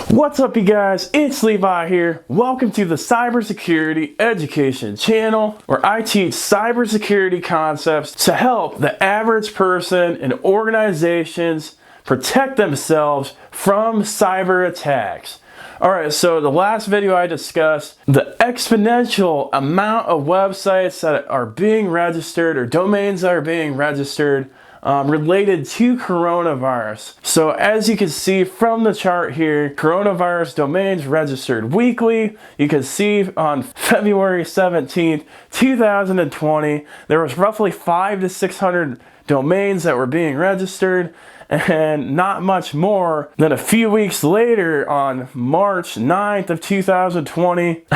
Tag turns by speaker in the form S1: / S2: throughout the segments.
S1: What's up, you guys? It's Levi here. Welcome to the Cybersecurity Education channel, where I teach cybersecurity concepts to help the average person and organizations protect themselves from cyber attacks. Alright, so the last video I discussed the exponential amount of websites that are being registered or domains that are being registered related to coronavirus. So as you can see from the chart here, coronavirus domains registered weekly. You can see on February 17th, 2020, there was roughly 500 to 600 domains that were being registered, and not much more than a few weeks later on March 9th of 2020,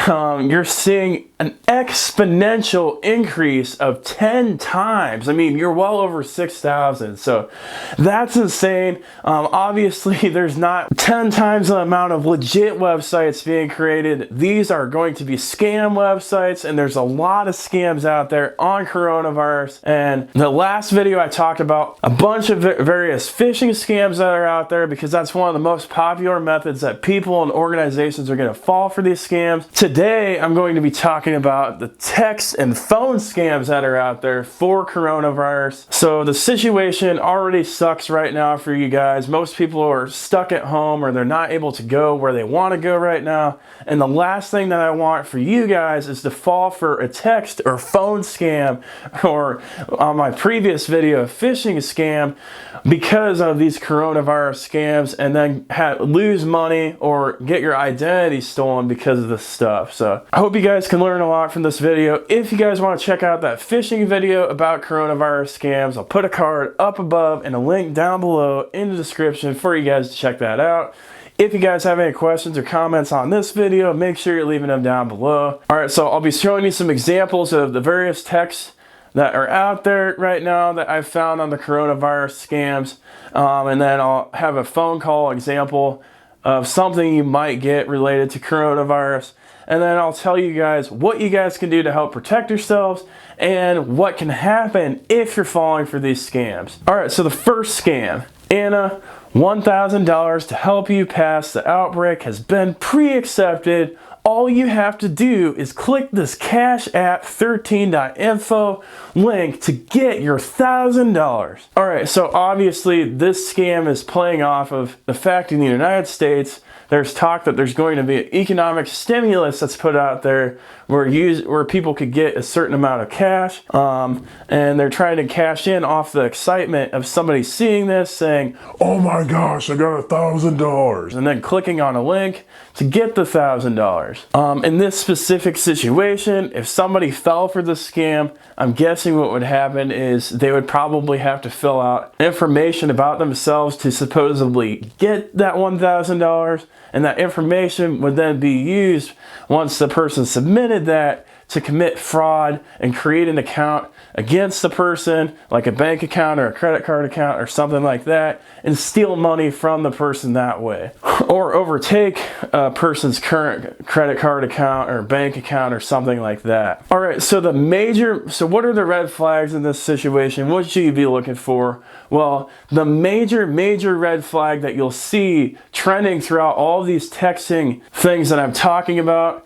S1: you're seeing an exponential increase of 10 times. I mean, you're well over 6,000, so that's insane. Obviously, there's not 10 times the amount of legit websites being created. These are going to be scam websites, and there's a lot of scams out there on coronavirus. And the last video I talked about a bunch of various phishing scams that are out there, because that's one of the most popular methods that people and organizations are going to fall for these scams. Today, I'm going to be talking about the text and phone scams that are out there for coronavirus. So the situation already sucks right now for you guys. Most people are stuck at home, or they're not able to go where they want to go right now. And the last thing that I want for you guys is to fall for a text or phone scam, or on my previous video, a phishing scam, because of these coronavirus scams, and then lose money or get your identity stolen because of this stuff. So I hope you guys can learn a lot from this video. If you guys want to check out that phishing video about coronavirus scams, I'll put a card up above and a link down below in the description for you guys to check that out. If you guys have any questions or comments on this video, make sure you're leaving them down below. Alright, so I'll be showing you some examples of the various texts that are out there right now that I've found on the coronavirus scams, and then I'll have a phone call example of something you might get related to coronavirus, and then I'll tell you guys what you guys can do to help protect yourselves and what can happen if you're falling for these scams. Alright, so the first scam, Anna, $1,000 to help you pass the outbreak has been pre-accepted. All you have to do is click this Cash App 13.info link to get your $1,000. Alright, so obviously this scam is playing off of the fact in the United States there's talk that there's going to be an economic stimulus that's put out there where people could get a certain amount of cash, and they're trying to cash in off the excitement of somebody seeing this saying, "Oh my gosh, I got $1,000," and then clicking on a link to get the $1,000. In this specific situation, if somebody fell for the scam, I'm guessing what would happen is they would probably have to fill out information about themselves to supposedly get that $1,000, and that information would then be used once the person submitted that to commit fraud and create an account against the person, like a bank account or a credit card account or something like that, and steal money from the person that way. Or overtake a person's current credit card account or bank account or something like that. Alright, so what are the red flags in this situation? What should you be looking for? Well, the major red flag that you'll see trending throughout all these texting things that I'm talking about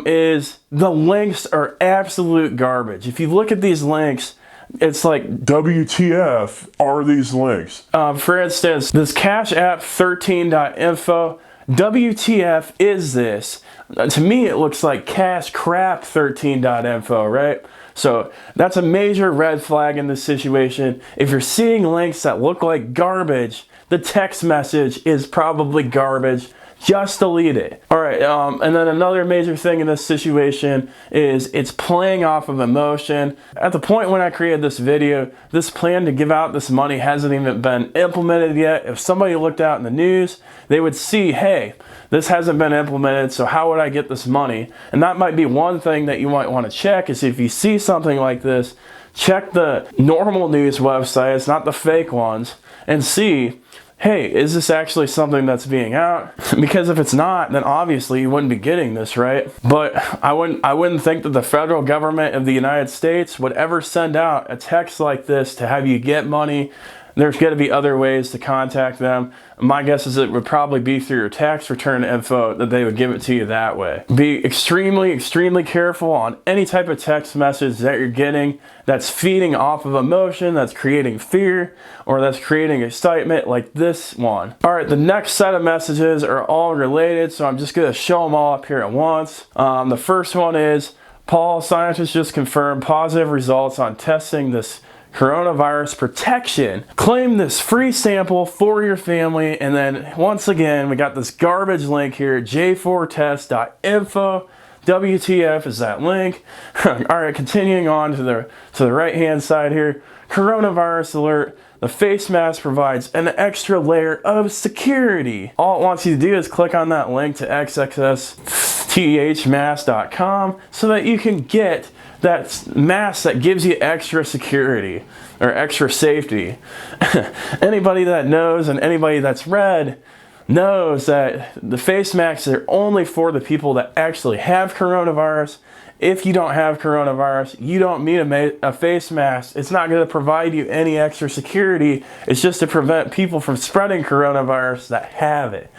S1: is the links are absolute garbage. If you look at these links, it's like, WTF are these links? For instance, this Cash App 13.info, WTF is this? To me, it looks like Cash Crap 13.info, right? So that's a major red flag in this situation. If you're seeing links that look like garbage, the text message is probably garbage. Just delete it. Alright, and then another major thing in this situation is it's playing off of emotion. At the point when I created this video, this plan to give out this money hasn't even been implemented yet. If somebody looked out in the news, they would see, hey, this hasn't been implemented, so how would I get this money? And that might be one thing that you might want to check, is if you see something like this, check the normal news websites, not the fake ones, and see, hey, is this actually something that's being out? Because if it's not, then obviously you wouldn't be getting this, right? But I wouldn't think that the federal government of the United States would ever send out a text like this to have you get money there's got to be other ways to contact them. My guess is it would probably be through your tax return info that they would give it to you that way. Be extremely, extremely careful on any type of text message that you're getting that's feeding off of emotion, that's creating fear, or that's creating excitement like this one. All right, the next set of messages are all related, so I'm just going to show them all up here at once. The first one is, Paul, scientists just confirmed positive results on testing this coronavirus protection. Claim this free sample for your family. And then once again, we got this garbage link here, j4test.info. WTF is that link. All right, continuing on to the right hand side here. Coronavirus alert. The face mask provides an extra layer of security. All it wants you to do is click on that link to xxsthmask.com so that you can get that mask that gives you extra security or extra safety. Anybody that knows and anybody that's read knows that the face masks are only for the people that actually have coronavirus. If you don't have coronavirus, you don't need a face mask. It's not going to provide you any extra security. It's just to prevent people from spreading coronavirus that have it.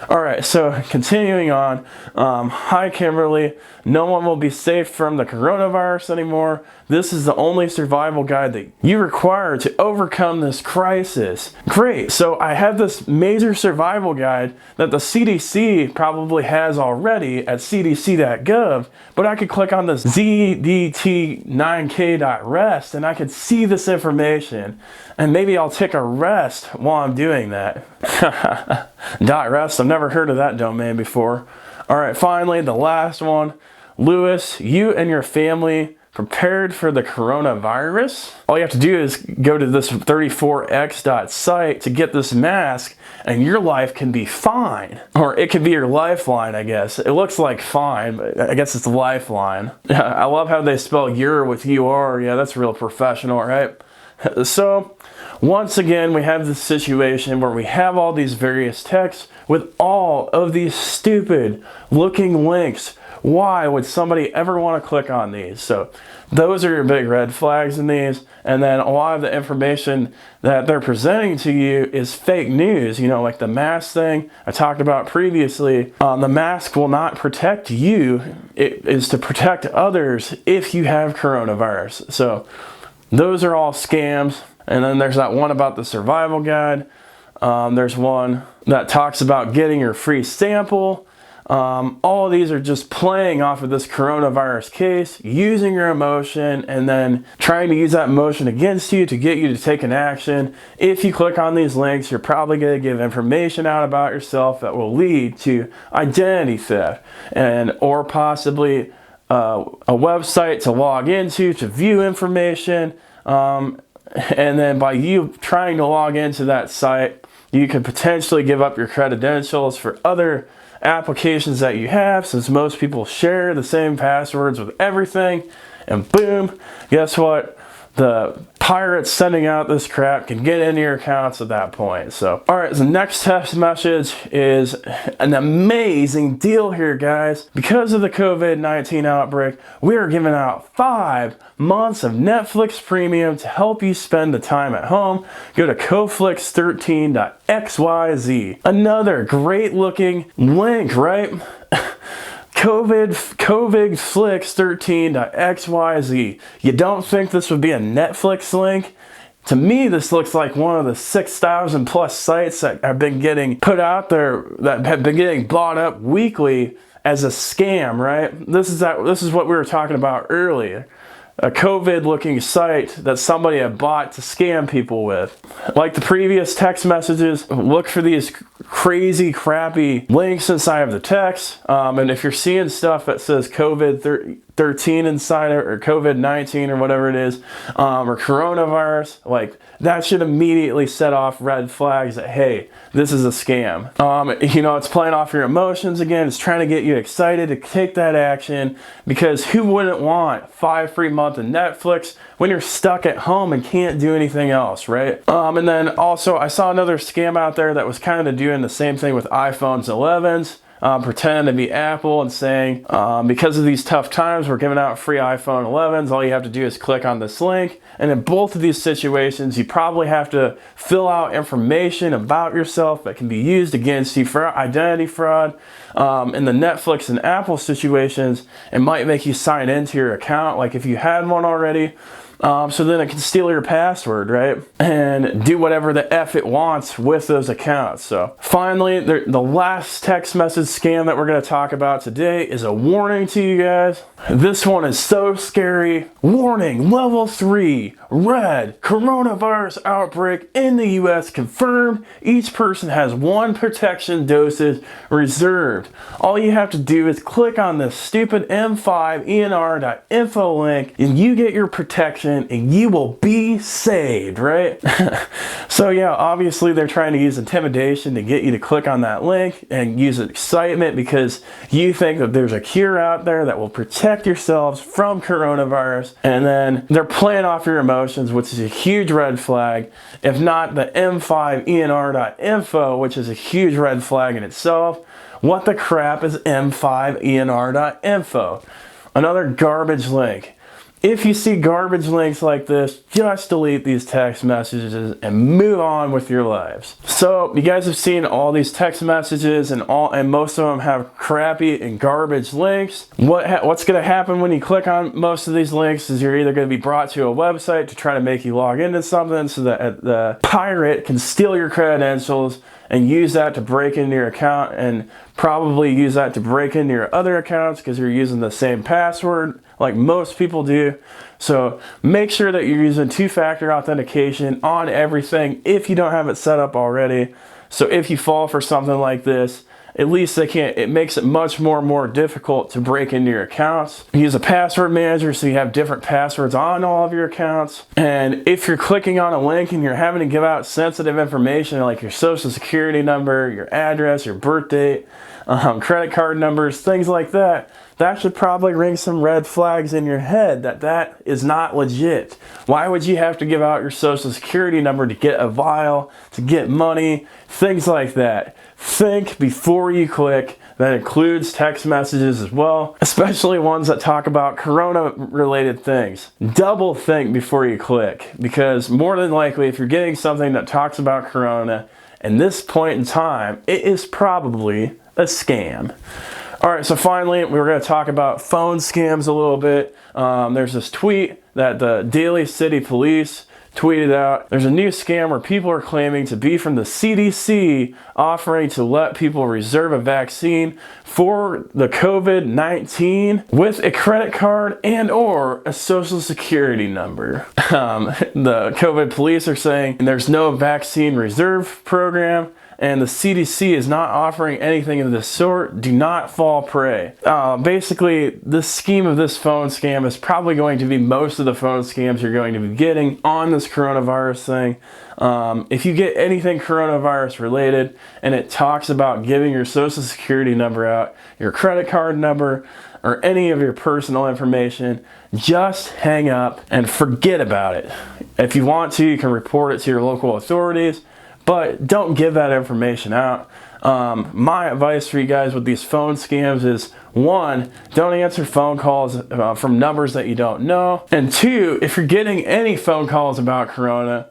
S1: All right, so continuing on. Hi, Kimberly. No one will be safe from the coronavirus anymore. This is the only survival guide that you require to overcome this crisis. Great, so I have this major survival guide that the CDC probably has already at cdc.gov, but I could click on this zdt9k.rest and I could see this information. And maybe I'll take a rest while I'm doing that. .rest, I've never heard of that domain before. All right, finally, the last one. Lewis, you and your family prepared for the coronavirus? All you have to do is go to this 34x.site to get this mask and your life can be fine. Or it could be your lifeline, I guess. It looks like fine, but I guess it's lifeline. I love how they spell your with UR. Yeah, that's real professional, right? So, once again, we have this situation where we have all these various texts with all of these stupid looking links. Why would somebody ever want to click on these? So those are your big red flags in these. And then a lot of the information that they're presenting to you is fake news. You know, like the mask thing I talked about previously. The mask will not protect you. It is to protect others if you have coronavirus. So those are all scams. And then there's that one about the survival guide. There's one that talks about getting your free sample. All of these are just playing off of this coronavirus case, using your emotion, and then trying to use that emotion against you to get you to take an action. If you click on these links, you're probably going to give information out about yourself that will lead to identity theft or possibly a website to log into to view information. And then by you trying to log into that site, you could potentially give up your credentials for other applications that you have, since most people share the same passwords with everything. And boom, guess what? The pirates sending out this crap can get into your accounts at that point. So, all right, the next text message is an amazing deal here, guys. Because of the COVID-19 outbreak, we are giving out 5 months of Netflix Premium to help you spend the time at home. Go to coflix13.xyz. Another great looking link, right? COVIDflix13.xyz. You don't think this would be a Netflix link? To me, this looks like one of the 6,000 plus sites that have been getting put out there, that have been getting bought up weekly as a scam, right? This is what we were talking about earlier. A COVID-looking site that somebody had bought to scam people with. Like the previous text messages, look for these crazy, crappy links inside of the text. And if you're seeing stuff that says COVID-13 inside it, or COVID-19 or whatever it is, or coronavirus, like that should immediately set off red flags that, hey, this is a scam. You know, it's playing off your emotions again. It's trying to get you excited to take that action, because who wouldn't want 5 free months of Netflix when you're stuck at home and can't do anything else, right? And then also I saw another scam out there that was kind of doing the same thing with iPhones 11s. pretending to be Apple and saying, because of these tough times, we're giving out free iPhone 11s. All you have to do is click on this link. And in both of these situations, you probably have to fill out information about yourself that can be used against you for identity fraud. In the Netflix and Apple situations, it might make you sign into your account, like if you had one already. So then it can steal your password, right? And do whatever the F it wants with those accounts. So finally, the last text message scam that we're going to talk about today is a warning to you guys. This one is so scary. Warning, level 3, red, coronavirus outbreak in the US confirmed. Each person has 1 protection dosage reserved. All you have to do is click on this stupid m5enr.info link and you get your protection and you will be saved, right? So yeah, obviously they're trying to use intimidation to get you to click on that link and use excitement because you think that there's a cure out there that will protect yourselves from coronavirus, and then they're playing off your emotions, which is a huge red flag. If not the m5enr.info, which is a huge red flag in itself. What the crap is m5enr.info? Another garbage link. If you see garbage links like this, just delete these text messages and move on with your lives. So you guys have seen all these text messages and most of them have crappy and garbage links. What's going to happen when you click on most of these links is you're either going to be brought to a website to try to make you log into something so that the pirate can steal your credentials and use that to break into your account, and probably use that to break into your other accounts because you're using the same password like most people do. So make sure that you're using 2-factor authentication on everything if you don't have it set up already. So if you fall for something like this, at least it makes it much more difficult to break into your accounts. Use a password manager so you have different passwords on all of your accounts. And if you're clicking on a link and you're having to give out sensitive information like your social security number, your address, your birth date, credit card numbers, things like that, that should probably ring some red flags in your head that is not legit. Why would you have to give out your social security number to get a vial, to get money, things like that? Think before you click. That includes text messages as well, especially ones that talk about corona-related things. Double think before you click, because more than likely, if you're getting something that talks about corona, at this point in time, it is probably a scam. All right, so finally, we're going to talk about phone scams a little bit. There's this tweet that the Daly City Police tweeted out. There's a new scam where people are claiming to be from the CDC, offering to let people reserve a vaccine for the COVID-19 with a credit card and or a social security number. The COVID police are saying there's no vaccine reserve program, and the CDC is not offering anything of this sort. Do not fall prey. Basically, this scheme of this phone scam is probably going to be most of the phone scams you're going to be getting on this coronavirus thing. If you get anything coronavirus related and it talks about giving your social security number out, your credit card number, or any of your personal information, just hang up and forget about it. If you want to, you can report it to your local authorities, but don't give that information out. My advice for you guys with these phone scams is, 1, don't answer phone calls from numbers that you don't know. And 2, if you're getting any phone calls about corona,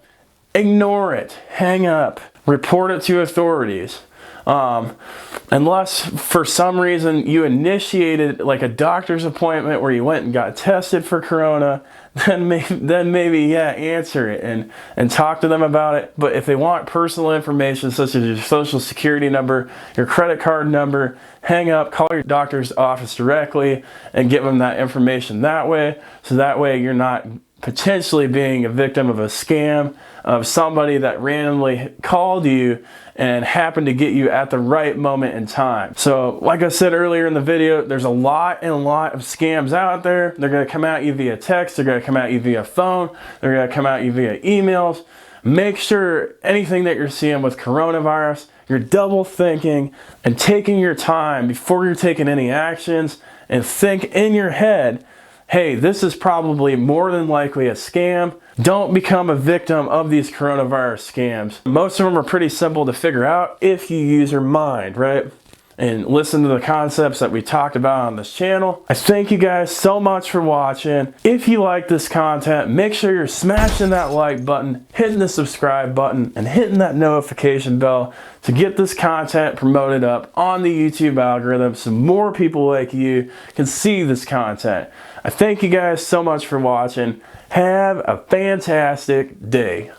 S1: ignore it, hang up, report it to authorities. Unless for some reason you initiated like a doctor's appointment where you went and got tested for corona, then maybe yeah, answer it and talk to them about it. But if they want personal information such as your social security number, your credit card number, hang up, call your doctor's office directly and give them that information that way. So that way you're not potentially being a victim of a scam of somebody that randomly called you and happened to get you at the right moment in time. So like I said earlier in the video, there's a lot of scams out there. They're going to come at you via text, they're going to come at you via phone, they're going to come at you via emails. Make sure anything that you're seeing with coronavirus, you're double thinking and taking your time before you're taking any actions, and think in your head, hey, this is probably more than likely a scam. Don't become a victim of these coronavirus scams. Most of them are pretty simple to figure out if you use your mind, right? and listen to the concepts that we talked about on this channel. I thank you guys so much for watching. If you like this content, make sure you're smashing that like button, hitting the subscribe button, and hitting that notification bell to get this content promoted up on the YouTube algorithm so more people like you can see this content. I thank you guys so much for watching. Have a fantastic day.